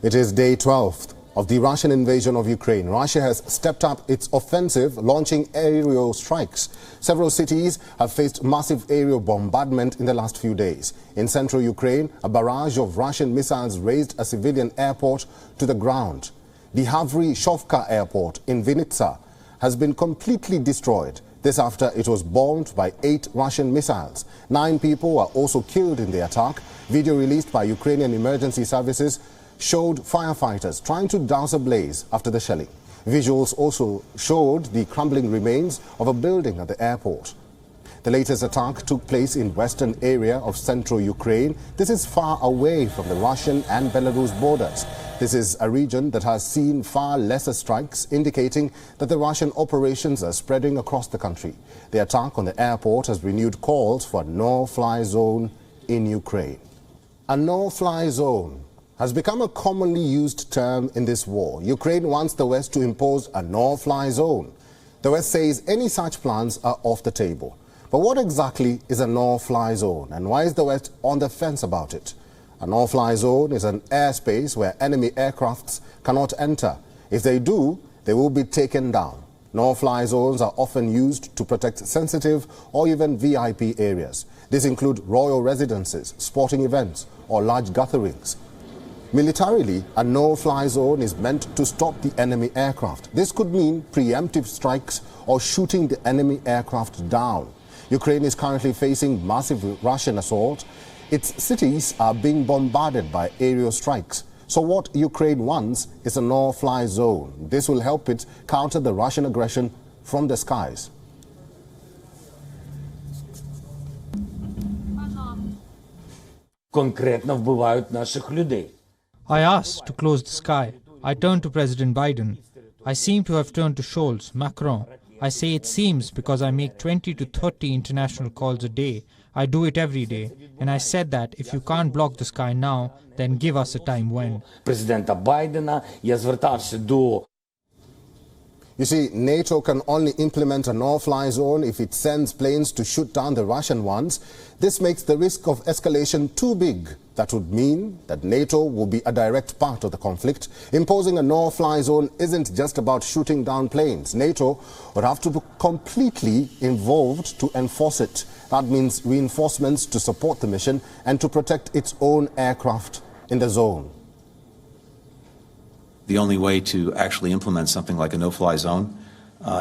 It is day 12 of the Russian invasion of Ukraine. Russia has stepped up its offensive, launching aerial strikes. Several cities have faced massive aerial bombardment in the last few days. In central Ukraine, a barrage of Russian missiles razed a civilian airport to the ground. The Havryshovka airport in Vinnytsia has been completely destroyed. This after it was bombed by 8 Russian missiles. 9 people were also killed in the attack. Video released by Ukrainian emergency services showed firefighters trying to douse a blaze after the shelling. Visuals also showed the crumbling remains of a building at the airport. The latest attack took place in western area of central Ukraine. This is far away from the Russian and Belarus borders. This is a region that has seen far lesser strikes, indicating that the Russian operations are spreading across the country. The attack on the airport has renewed calls for a no-fly zone in Ukraine. A no-fly zone has become a commonly used term in this war. Ukraine wants the West to impose a no-fly zone. The West says any such plans are off the table. But what exactly is a no-fly zone, and why is the West on the fence about it? A no-fly zone is an airspace where enemy aircrafts cannot enter. If they do, they will be taken down. No-fly zones are often used to protect sensitive or even VIP areas. These include royal residences, sporting events, or large gatherings. Militarily, a no-fly zone is meant to stop the enemy aircraft. This could mean preemptive strikes or shooting the enemy aircraft down. Ukraine is currently facing massive Russian assault. Its cities are being bombarded by aerial strikes. So what Ukraine wants is a no-fly zone. This will help it counter the Russian aggression from the skies. Конкретно вбивають наших людей. I asked to close the sky. I turned to President Biden. I seem to have turned to Scholz, Macron. I say it seems because I make 20 to 30 international calls a day. I do it every day. And I said that if you can't block the sky now, then give us a time when. Президента Байдена, я звертався до... You see, NATO can only implement a no-fly zone if it sends planes to shoot down the Russian ones. This makes the risk of escalation too big. That would mean that NATO will be a direct part of the conflict. Imposing a no-fly zone isn't just about shooting down planes. NATO would have to be completely involved to enforce it. That means reinforcements to support the mission and to protect its own aircraft in the zone. The only way to actually implement something like a no-fly zone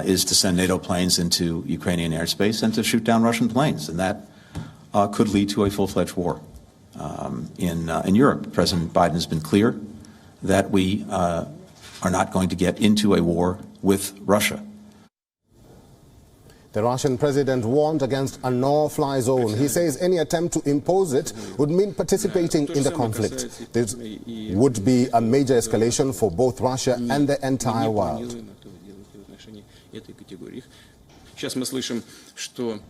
is to send NATO planes into Ukrainian airspace and to shoot down Russian planes. And that could lead to a full-fledged war in Europe. President Biden has been clear that we are not going to get into a war with Russia. The Russian president warned against a no-fly zone. He says any attempt to impose it would mean participating in the conflict. This would be a major escalation for both Russia and the entire world.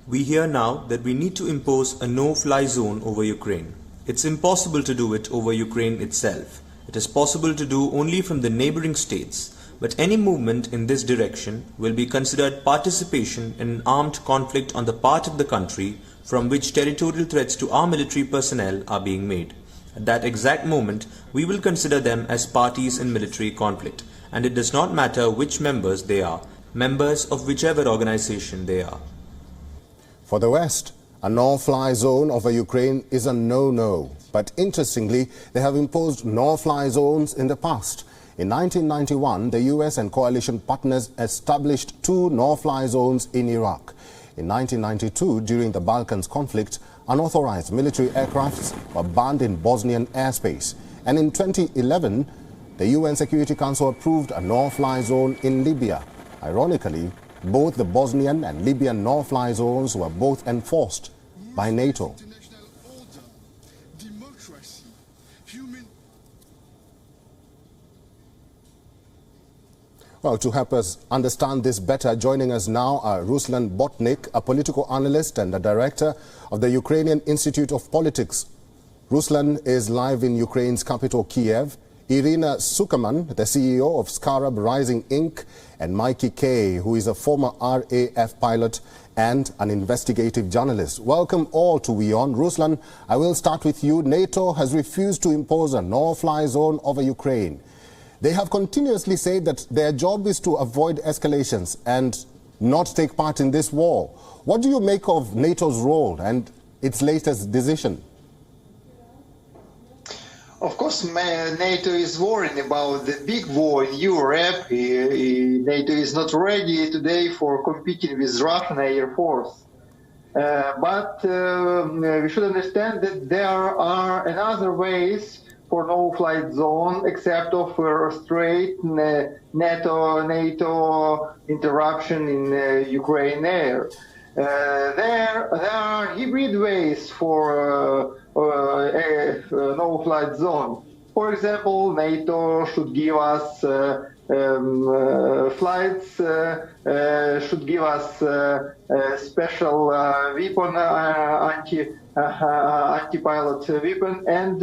We hear now that we need to impose a no-fly zone over Ukraine. It's impossible to do it over Ukraine itself. It is possible to do only from the neighboring states. But any movement in this direction will be considered participation in an armed conflict on the part of the country from which territorial threats to our military personnel are being made. At that exact moment, we will consider them as parties in military conflict, and it does not matter which members they are, members of whichever organization they are. For the West, a no-fly zone over Ukraine is a no-no. But interestingly, they have imposed no-fly zones in the past. In 1991, the US and coalition partners established 2 no-fly zones in Iraq. In 1992, during the Balkans conflict, unauthorized military aircrafts were banned in Bosnian airspace. And in 2011, the UN Security Council approved a no-fly zone in Libya. Ironically, both the Bosnian and Libyan no-fly zones were both enforced by NATO. Well, to help us understand this better, joining us now are Ruslan Botnik, a political analyst and the director of the Ukrainian Institute of Politics. Ruslan is live in Ukraine's capital, Kiev. Irina Sukaman, the CEO of Scarab Rising Inc., and Mikey Kay, who is a former RAF pilot and an investigative journalist. Welcome all to WION. Ruslan, I will start with you. NATO has refused to impose a no-fly zone over Ukraine. They have continuously said that their job is to avoid escalations and not take part in this war. What do you make of NATO's role and its latest decision? Of course, NATO is worrying about the big war in Europe. NATO is not ready today for competing with Russian Air Force. But we should understand that there are other ways for no-flight zone except of straight NATO interruption in Ukraine air. There are hybrid ways for a no-flight zone. For example, NATO should give us flights, should give us special weapon, anti-pilot weapon, and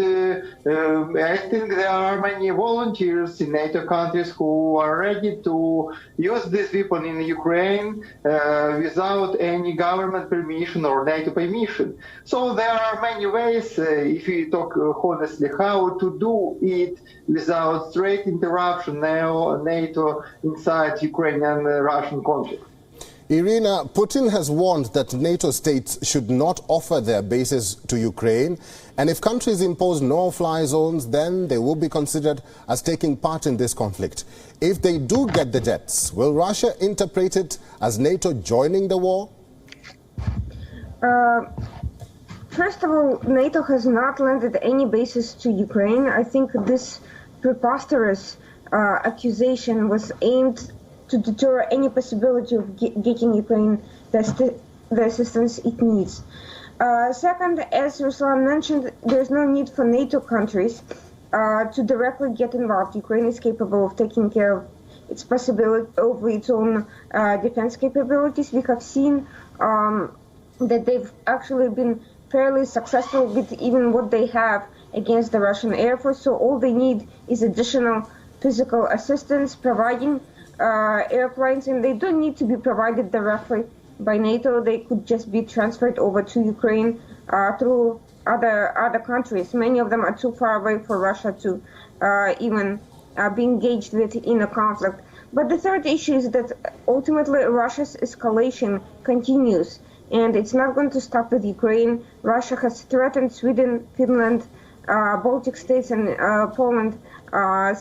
I think there are many volunteers in NATO countries who are ready to use this weapon in Ukraine without any government permission or NATO permission. So there are many ways, if we talk honestly, how to do it without straight interruption NATO inside Ukrainian-Russian conflict. Irina, Putin has warned that NATO states should not offer their bases to Ukraine, and if countries impose no-fly zones, then they will be considered as taking part in this conflict. If they do get the jets, will Russia interpret it as NATO joining the war? First of all, NATO has not landed any bases to Ukraine. I think this preposterous accusation was aimed to deter any possibility of getting Ukraine the assistance it needs. Second, as Ruslan mentioned, there's no need for NATO countries to directly get involved. Ukraine is capable of taking care of its possibility over its own defense capabilities. We have seen that they've actually been fairly successful with even what they have against the Russian Air Force. So all they need is additional physical assistance, providing airplanes, and they don't need to be provided directly by NATO. They could just be transferred over to Ukraine through other countries. Many of them are too far away for Russia to even be engaged with in a conflict. But the third issue is that ultimately Russia's escalation continues, and it's not going to stop with Ukraine. Russia has threatened Sweden, Finland, Baltic states, and Poland.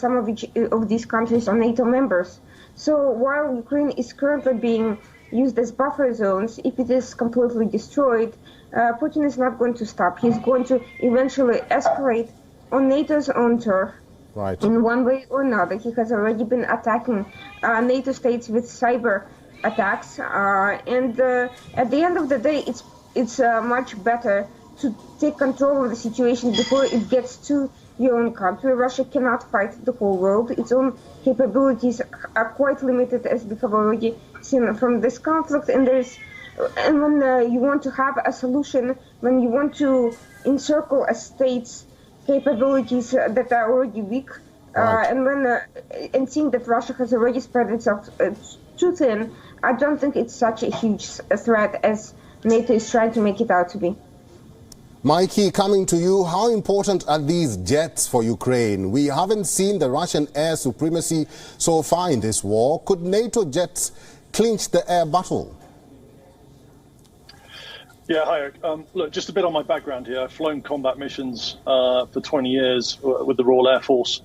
Some of these countries are NATO members. So while Ukraine is currently being used as buffer zones, if it is completely destroyed, Putin is not going to stop. He's going to eventually escalate on NATO's own turf. Right. In one way or another. He has already been attacking NATO states with cyber attacks. And at the end of the day, it's much better to take control of the situation before it gets to your own country. Russia cannot fight the whole world. Its own capabilities are quite limited, as we have already seen from this conflict. And when you want to have a solution, when you want to encircle a state's capabilities that are already weak, right. and seeing that Russia has already spread itself too thin, I don't think it's such a huge threat as NATO is trying to make it out to be. Mikey, coming to you, how important are these jets for Ukraine? We haven't seen the Russian air supremacy so far in this war. Could NATO jets clinch the air battle? Yeah, hi, Eric. Look, just a bit on my background here. I've flown combat missions for 20 years with the Royal Air Force.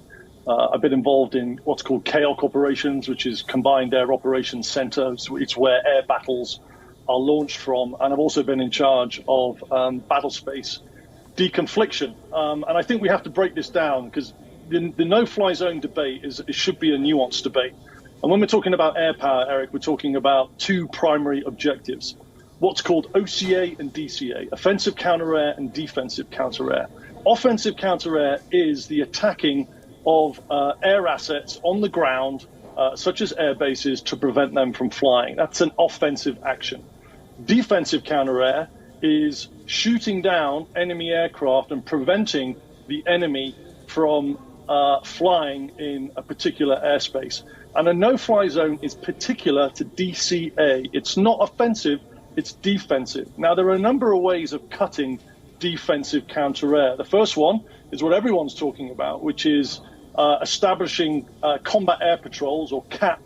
I've been involved in what's called CAOC operations, which is Combined Air Operations Center. It's where air battles are launched from. And I've also been in charge of battle space deconfliction. And I think we have to break this down because the no-fly zone debate it should be a nuanced debate. And when we're talking about air power, Eric, we're talking about two primary objectives. What's called OCA and DCA, offensive counter-air and defensive counter-air. Offensive counter-air is the attacking of air assets on the ground, such as air bases, to prevent them from flying. That's an offensive action. Defensive counter-air is shooting down enemy aircraft and preventing the enemy from flying in a particular airspace. And a no-fly zone is particular to DCA. It's not offensive, it's defensive. Now, there are a number of ways of cutting defensive counter-air. The first one is what everyone's talking about, which is establishing combat air patrols or CAP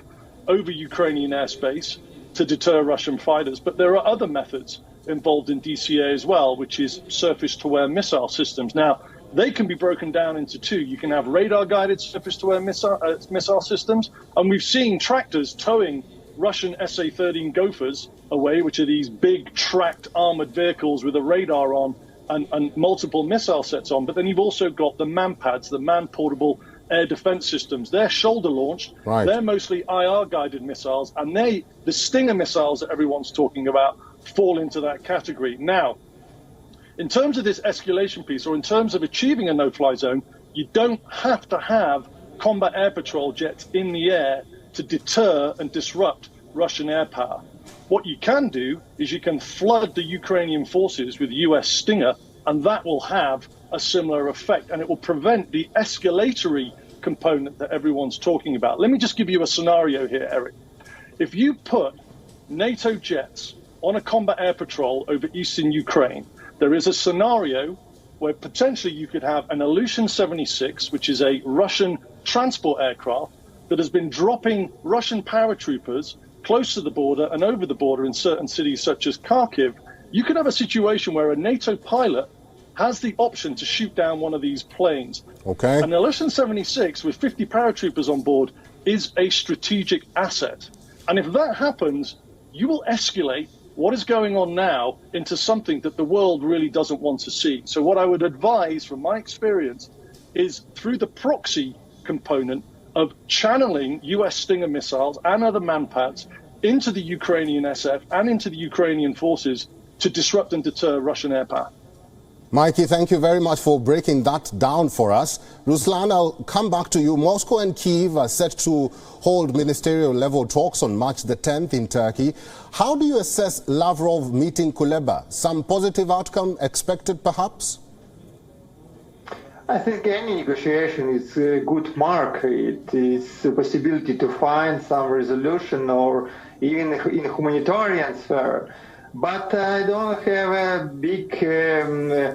over Ukrainian airspace to deter Russian fighters. But there are other methods involved in DCA as well, which is surface-to-air missile systems. Now, they can be broken down into two. You can have radar-guided surface-to-air missile systems, and we've seen tractors towing Russian SA-13 Gophers away, which are these big tracked armored vehicles with a radar on and multiple missile sets on. But then you've also got the MANPADs, the man-portable air defense systems. They're shoulder-launched. Right. They're mostly IR-guided missiles, and the Stinger missiles that everyone's talking about fall into that category. Now, in terms of this escalation piece, or in terms of achieving a no-fly zone, you don't have to have combat air patrol jets in the air to deter and disrupt Russian air power. What you can do is you can flood the Ukrainian forces with US Stinger, and that will have a similar effect, and it will prevent the escalatory component that everyone's talking about. Let me just give you a scenario here, Eric. If you put NATO jets on a combat air patrol over eastern Ukraine, there is a scenario where potentially you could have an Ilyushin 76, which is a Russian transport aircraft that has been dropping Russian paratroopers close to the border and over the border in certain cities such as Kharkiv. You could have a situation where a NATO pilot has the option to shoot down one of these planes. Okay. An Ilyushin 76 with 50 paratroopers on board is a strategic asset. And if that happens, you will escalate what is going on now into something that the world really doesn't want to see. So what I would advise from my experience is through the proxy component of channeling US Stinger missiles and other MANPADs into the Ukrainian SF and into the Ukrainian forces to disrupt and deter Russian air power. Mikey, thank you very much for breaking that down for us. Ruslan, I'll come back to you. Moscow and Kiev are set to hold ministerial level talks on March the 10th in Turkey. How do you assess Lavrov meeting Kuleba? Some positive outcome expected, perhaps? I think any negotiation is a good mark. It is a possibility to find some resolution, or even in humanitarian sphere. But I don't have a big, I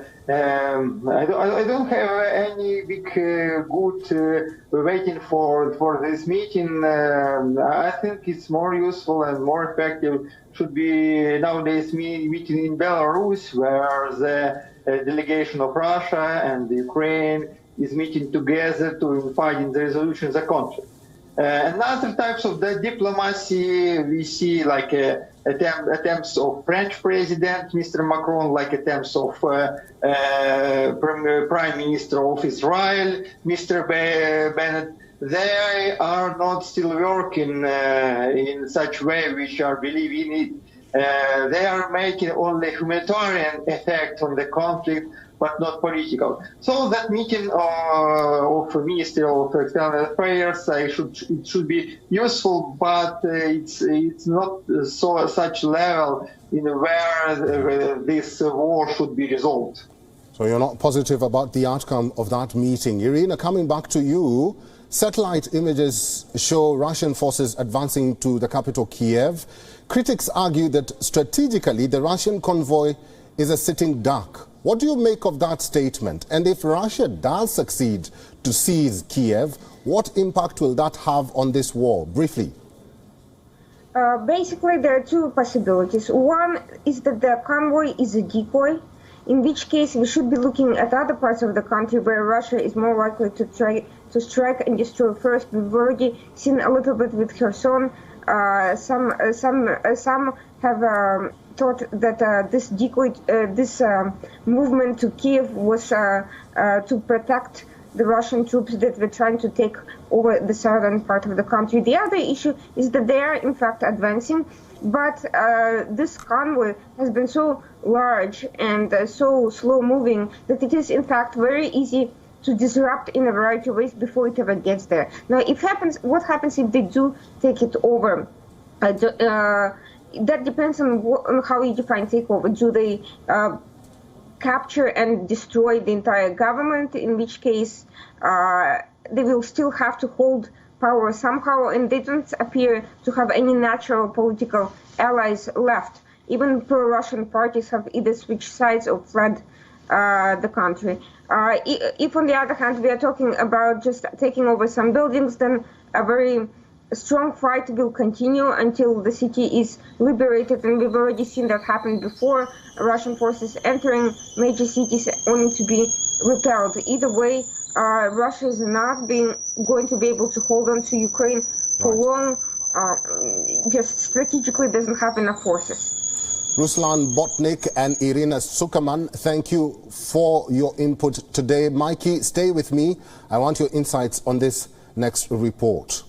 don't have any big good waiting for this meeting. I think it's more useful and more effective should be nowadays meeting in Belarus, where the delegation of Russia and Ukraine is meeting together to fight in the resolution of the conflict. And other types of the diplomacy, we see like attempts of French President, Mr. Macron, like attempts of Prime Minister of Israel, Mr. Bennett. They are not still working in such way which are believing it. They are making only humanitarian effect on the conflict, but not political. So that meeting of Ministry of External Affairs, it should be useful, but it's not such level in where this war should be resolved. So you're not positive about the outcome of that meeting. Irina, coming back to you, satellite images show Russian forces advancing to the capital, Kiev. Critics argue that strategically the Russian convoy is a sitting duck. What do you make of that statement? And if Russia does succeed to seize Kiev, what impact will that have on this war? Briefly. Basically, there are two possibilities. One is that the convoy is a decoy, in which case we should be looking at other parts of the country where Russia is more likely to strike and destroy first. We've already seen a little bit with Kherson. Some have thought that this decoy, this movement to Kiev was to protect the Russian troops that were trying to take over the southern part of the country. The other issue is that they are in fact advancing, but this convoy has been so large and so slow moving that it is in fact very easy to disrupt in a variety of ways before it ever gets there. Now, what happens if they do take it over? That depends on how you define takeover. Do they capture and destroy the entire government, in which case they will still have to hold power somehow, and they don't appear to have any natural political allies left. even pro-Russian parties have either switched sides or fled the country. If, on the other hand, we are talking about just taking over some buildings, then a very strong fight will continue until the city is liberated, and we've already seen that happen before. Russian forces entering major cities only to be repelled. Either way, Russia is not going to be able to hold on to Ukraine for long. Just strategically doesn't have enough forces. Ruslan Botnik and Irina Sukerman, thank you for your input today. Mikey, stay with me. I want your insights on this next report.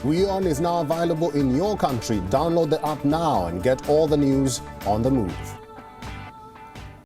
WION is now available in your country. Download the app now and get all the news on the move.